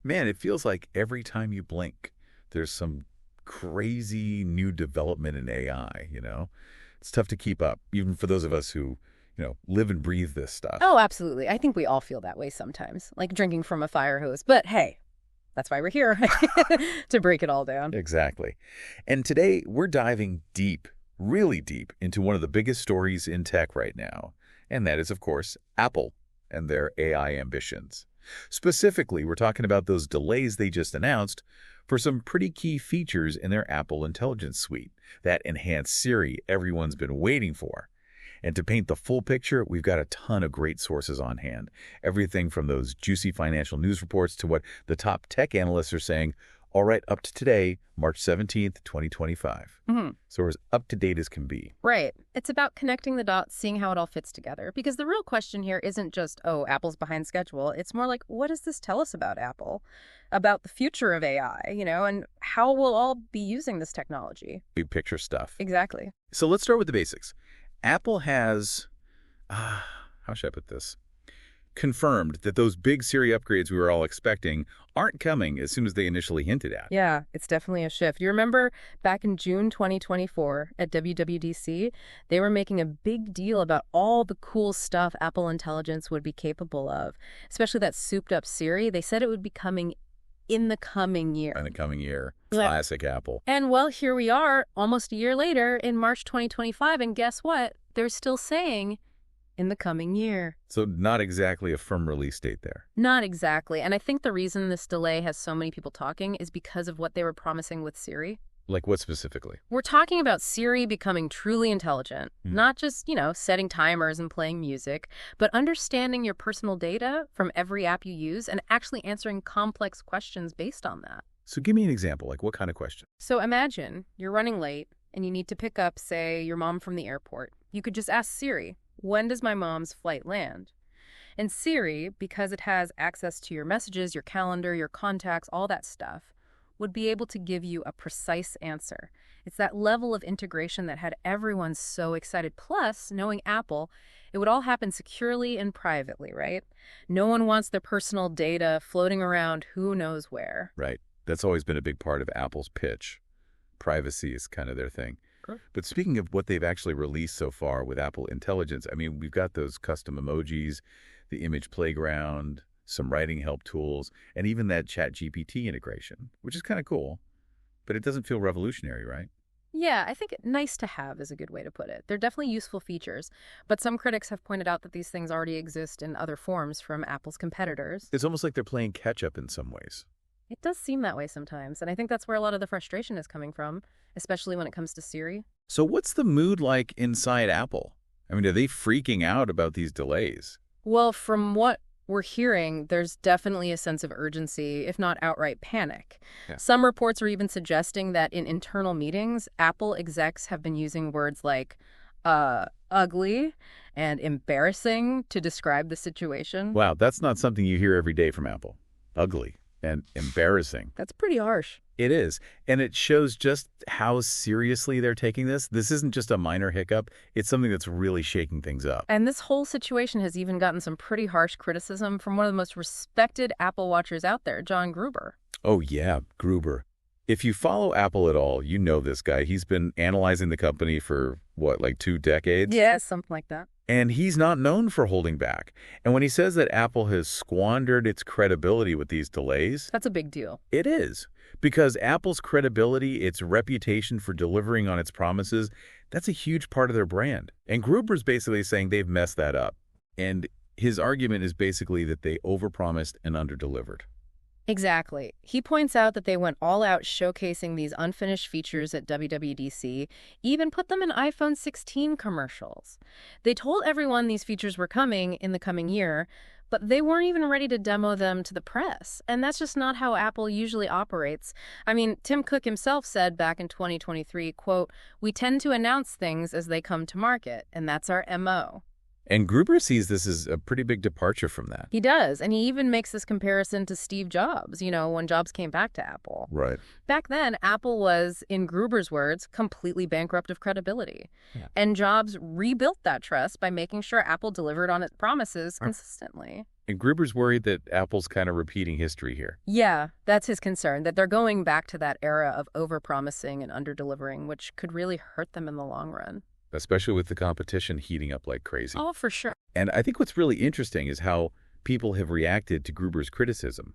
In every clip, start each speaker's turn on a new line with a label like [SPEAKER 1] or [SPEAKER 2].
[SPEAKER 1] Man, it feels like every time you blink, there's some crazy new development in AI. It's tough to keep up, even for those of us who live and breathe this stuff.
[SPEAKER 2] Oh, absolutely. I think we all feel that way sometimes, like drinking from a fire hose. But hey, that's why we're here, to break it all down.
[SPEAKER 1] Exactly. And today, we're diving deep, really deep, into one of the biggest stories in tech right now. And that is, of course, Apple and their AI ambitions. Specifically, we're talking about those delays they just announced for some pretty key features in their Apple Intelligence Suite, that enhanced Siri everyone's been waiting for. And to paint the full picture, we've got a ton of great sources on hand. Everything from those juicy financial news reports to what the top tech analysts are saying, all right, up to today, March 17th, 2025. So we're as up to date as can be.
[SPEAKER 2] Right. It's about connecting the dots, seeing how it all fits together. Because the real question here isn't just, oh, Apple's behind schedule. It's more like, what does this tell us about Apple, about the future of AI, and how we'll all be using this technology?
[SPEAKER 1] Big picture stuff.
[SPEAKER 2] Exactly.
[SPEAKER 1] So let's start with the basics. Apple has, how should I put this? Confirmed that those big Siri upgrades we were all expecting aren't coming as soon as they initially hinted at.
[SPEAKER 2] Yeah, it's definitely a shift. You remember back in June 2024 at WWDC, they were making a big deal about all the cool stuff Apple Intelligence would be capable of, especially that souped-up Siri. They said it would be coming in the coming year.
[SPEAKER 1] In the coming year.
[SPEAKER 2] Yeah.
[SPEAKER 1] Classic Apple.
[SPEAKER 2] And well, here we are almost a year later in March 2025, and guess what? They're still saying in the coming year.
[SPEAKER 1] So not exactly a firm release date there.
[SPEAKER 2] Not exactly. And I think the reason this delay has so many people talking is because of what they were promising with Siri.
[SPEAKER 1] Like what specifically?
[SPEAKER 2] We're talking about Siri becoming truly intelligent, not just, setting timers and playing music, but understanding your personal data from every app you use and actually answering complex questions based on that.
[SPEAKER 1] So give me an example, like what kind of question?
[SPEAKER 2] So imagine you're running late and you need to pick up, say, your mom from the airport. You could just ask Siri, when does my mom's flight land? And Siri, because it has access to your messages, your calendar, your contacts, all that stuff, would be able to give you a precise answer. It's that level of integration that had everyone so excited. Plus, knowing Apple, it would all happen securely and privately, right? No one wants their personal data floating around who knows where.
[SPEAKER 1] Right. That's always been a big part of Apple's pitch. Privacy is kind of their thing.
[SPEAKER 2] Sure.
[SPEAKER 1] But speaking of what they've actually released so far with Apple Intelligence, I mean, we've got those custom emojis, the image playground, some writing help tools, and even that ChatGPT integration, which is kind of cool, but it doesn't feel revolutionary, right?
[SPEAKER 2] Yeah, I think nice to have is a good way to put it. They're definitely useful features, but some critics have pointed out that these things already exist in other forms from Apple's competitors.
[SPEAKER 1] It's almost like they're playing catch-up in some ways.
[SPEAKER 2] It does seem that way sometimes, and I think that's where a lot of the frustration is coming from, especially when it comes to Siri.
[SPEAKER 1] So what's the mood like inside Apple? I mean, are they freaking out about these delays?
[SPEAKER 2] Well, from what we're hearing, there's definitely a sense of urgency, if not outright panic.
[SPEAKER 1] Yeah.
[SPEAKER 2] Some reports are even suggesting that in internal meetings, Apple execs have been using words like ugly and embarrassing to describe the situation.
[SPEAKER 1] Wow, that's not something you hear every day from Apple. Ugly and embarrassing.
[SPEAKER 2] That's pretty harsh.
[SPEAKER 1] It is. And it shows just how seriously they're taking this. This isn't just a minor hiccup. It's something that's really shaking things up.
[SPEAKER 2] And this whole situation has even gotten some pretty harsh criticism from one of the most respected Apple watchers out there, John Gruber.
[SPEAKER 1] Oh, yeah, Gruber. If you follow Apple at all, you know this guy. He's been analyzing the company for, what, like 2 decades?
[SPEAKER 2] Yeah, something like that.
[SPEAKER 1] And he's not known for holding back. And when he says that Apple has squandered its credibility with these delays,
[SPEAKER 2] That's a big deal.
[SPEAKER 1] it is. Because Apple's credibility, its reputation for delivering on its promises, that's a huge part of their brand. And Gruber's basically saying they've messed that up. And his argument is basically that they overpromised and underdelivered.
[SPEAKER 2] Exactly. He points out that they went all out showcasing these unfinished features at WWDC, even put them in iPhone 16 commercials. They told everyone these features were coming in the coming year, but they weren't even ready to demo them to the press. And that's just not how Apple usually operates. I mean, Tim Cook himself said back in 2023, quote, "We tend to announce things as they come to market, and that's our MO."
[SPEAKER 1] And Gruber sees this as a pretty big departure from that.
[SPEAKER 2] He does, and he even makes this comparison to Steve Jobs, when Jobs came back to Apple.
[SPEAKER 1] Right.
[SPEAKER 2] Back then, Apple was, in Gruber's words, completely bankrupt of credibility. And Jobs rebuilt that trust by making sure Apple delivered on its promises consistently.
[SPEAKER 1] And Gruber's worried that Apple's kind of repeating history here.
[SPEAKER 2] Yeah, that's his concern, that they're going back to that era of overpromising and underdelivering, which could really hurt them in the long run.
[SPEAKER 1] Especially with the competition heating up like crazy.
[SPEAKER 2] Oh, for sure.
[SPEAKER 1] And I think what's really interesting is how people have reacted to Gruber's criticism.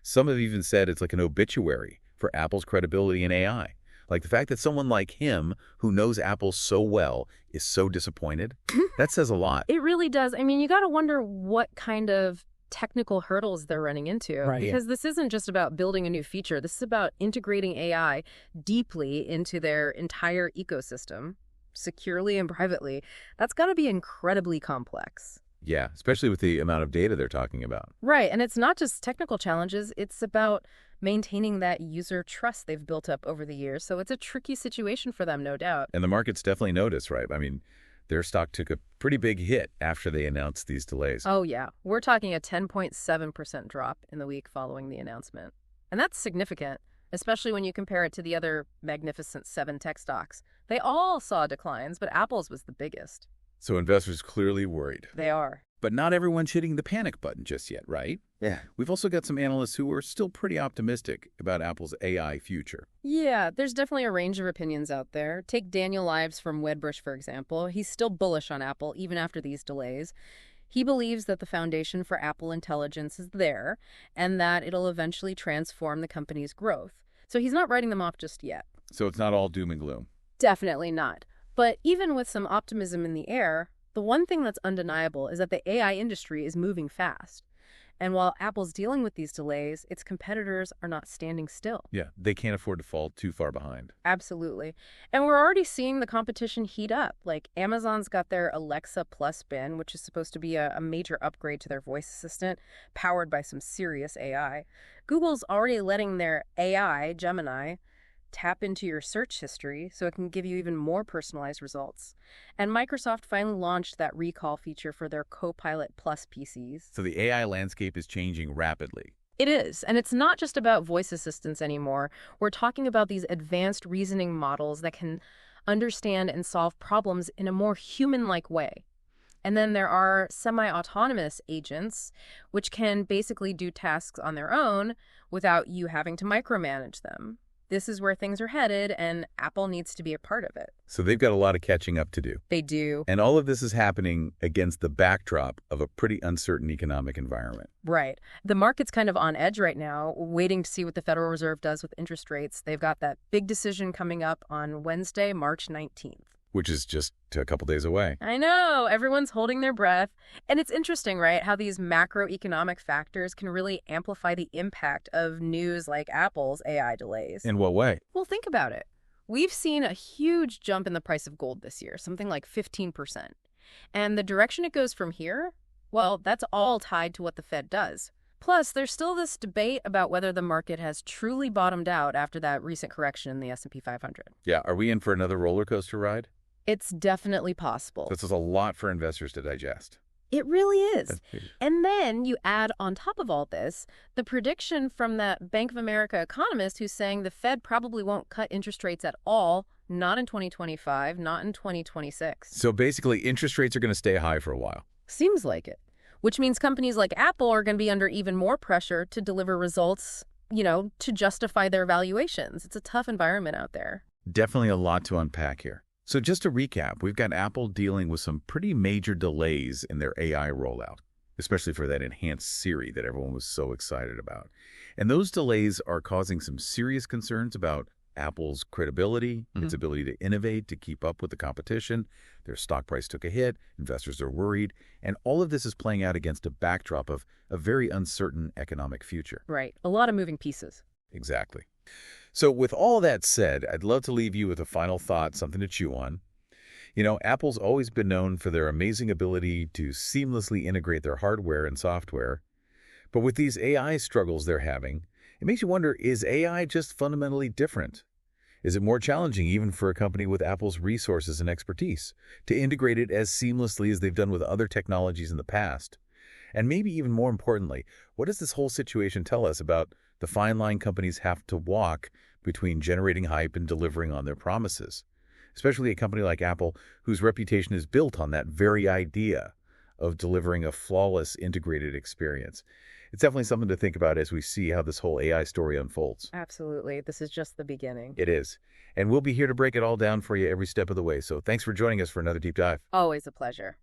[SPEAKER 1] Some have even said it's like an obituary for Apple's credibility in AI. Like the fact that someone like him, who knows Apple so well, is so disappointed, that says a lot.
[SPEAKER 2] It really does. I mean, you got to wonder what kind of technical hurdles they're running into.
[SPEAKER 3] Right.
[SPEAKER 2] Because this isn't just about building a new feature. This is about integrating AI deeply into their entire ecosystem, securely and privately. That's got to be incredibly complex.
[SPEAKER 1] Yeah, especially with the amount of data they're talking about.
[SPEAKER 2] Right. And it's not just technical challenges. It's about maintaining that user trust they've built up over the years. So it's a tricky situation for them, no doubt.
[SPEAKER 1] And the market's definitely noticed, right? I mean, their stock took a pretty big hit after they announced these delays.
[SPEAKER 2] Oh, yeah. We're talking a 10.7% drop in the week following the announcement. And that's significant, especially when you compare it to the other magnificent 7 tech stocks. They all saw declines, but Apple's was the biggest.
[SPEAKER 1] So investors clearly worried.
[SPEAKER 2] They are.
[SPEAKER 1] But not everyone's hitting the panic button just yet, right?
[SPEAKER 3] Yeah.
[SPEAKER 1] We've also got some analysts who are still pretty optimistic about Apple's AI future.
[SPEAKER 2] Yeah, there's definitely a range of opinions out there. Take Daniel Ives from Wedbush, for example. He's still bullish on Apple, even after these delays. He believes that the foundation for Apple intelligence is there, and that it'll eventually transform the company's growth. So he's not writing them off just yet.
[SPEAKER 1] So it's not all doom and gloom.
[SPEAKER 2] Definitely not. But even with some optimism in the air, the one thing that's undeniable is that the AI industry is moving fast. And while Apple's dealing with these delays, its competitors are not standing still.
[SPEAKER 1] Yeah, they can't afford to fall too far behind.
[SPEAKER 2] Absolutely. And we're already seeing the competition heat up. Like Amazon's got their Alexa Plus bin, which is supposed to be a major upgrade to their voice assistant, powered by some serious AI. Google's already letting their AI, Gemini, tap into your search history so it can give you even more personalized results. And Microsoft finally launched that recall feature for their Copilot Plus PCs.
[SPEAKER 1] So the AI landscape is changing rapidly.
[SPEAKER 2] It is. And it's not just about voice assistants anymore. We're talking about these advanced reasoning models that can understand and solve problems in a more human-like way. And then there are semi-autonomous agents, which can basically do tasks on their own without you having to micromanage them. This is where things are headed, and Apple needs to be a part of it.
[SPEAKER 1] So they've got a lot of catching up to do.
[SPEAKER 2] They do.
[SPEAKER 1] And all of this is happening against the backdrop of a pretty uncertain economic environment.
[SPEAKER 2] Right. The market's kind of on edge right now, waiting to see what the Federal Reserve does with interest rates. They've got that big decision coming up on Wednesday, March 19th.
[SPEAKER 1] Which is just a couple days away.
[SPEAKER 2] I know. Everyone's holding their breath. And it's interesting, right, how these macroeconomic factors can really amplify the impact of news like Apple's AI delays.
[SPEAKER 1] In what way?
[SPEAKER 2] Well, think about it. We've seen a huge jump in the price of gold this year, something like 15%. And the direction it goes from here, well, that's all tied to what the Fed does. Plus, there's still this debate about whether the market has truly bottomed out after that recent correction in the S&P 500.
[SPEAKER 1] Yeah, are we in for another roller coaster ride?
[SPEAKER 2] It's definitely possible.
[SPEAKER 1] This is a lot for investors to digest.
[SPEAKER 2] It really is. And then you add on top of all this, the prediction from that Bank of America economist who's saying the Fed probably won't cut interest rates at all, not in 2025, not in 2026.
[SPEAKER 1] So basically, interest rates are going to stay high for a while.
[SPEAKER 2] Seems like it. Which means companies like Apple are going to be under even more pressure to deliver results, to justify their valuations. It's a tough environment out there.
[SPEAKER 1] Definitely a lot to unpack here. So just to recap, we've got Apple dealing with some pretty major delays in their AI rollout, especially for that enhanced Siri that everyone was so excited about. And those delays are causing some serious concerns about Apple's credibility, its ability to innovate, to keep up with the competition. Their stock price took a hit, investors are worried, and all of this is playing out against a backdrop of a very uncertain economic future.
[SPEAKER 2] Right. A lot of moving pieces.
[SPEAKER 1] Exactly. So with all that said, I'd love to leave you with a final thought, something to chew on. Apple's always been known for their amazing ability to seamlessly integrate their hardware and software. But with these AI struggles they're having, it makes you wonder, is AI just fundamentally different? Is it more challenging even for a company with Apple's resources and expertise to integrate it as seamlessly as they've done with other technologies in the past? And maybe even more importantly, what does this whole situation tell us about the fine line companies have to walk between generating hype and delivering on their promises, especially a company like Apple, whose reputation is built on that very idea of delivering a flawless integrated experience. It's definitely something to think about as we see how this whole AI story unfolds.
[SPEAKER 2] Absolutely. This is just the beginning.
[SPEAKER 1] It is. And we'll be here to break it all down for you every step of the way. So thanks for joining us for another deep dive.
[SPEAKER 2] Always a pleasure.